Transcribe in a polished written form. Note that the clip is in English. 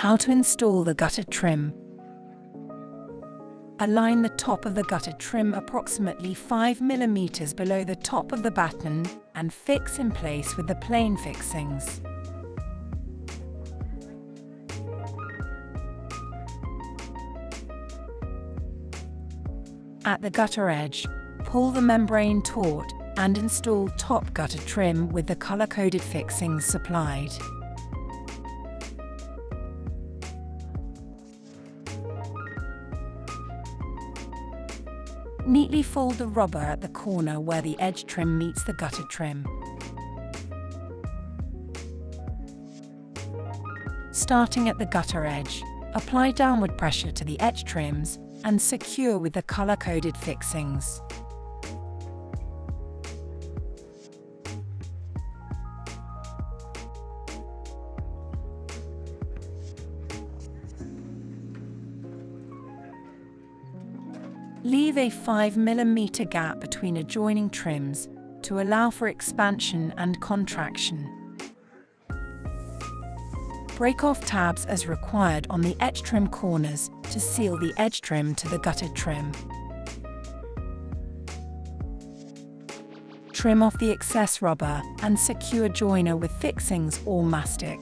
How to install the gutter trim. Align the top of the gutter trim approximately 5 mm below the top of the batten and fix in place with the plain fixings. At the gutter edge, pull the membrane taut and install top gutter trim with the color-coded fixings supplied. Neatly fold the rubber at the corner where the edge trim meets the gutter trim. Starting at the gutter edge, apply downward pressure to the edge trims and secure with the color-coded fixings. Leave a 5 mm gap between adjoining trims to allow for expansion and contraction. Break off tabs as required on the edge trim corners to seal the edge trim to the gutter trim. Trim off the excess rubber and secure joiner with fixings or mastic.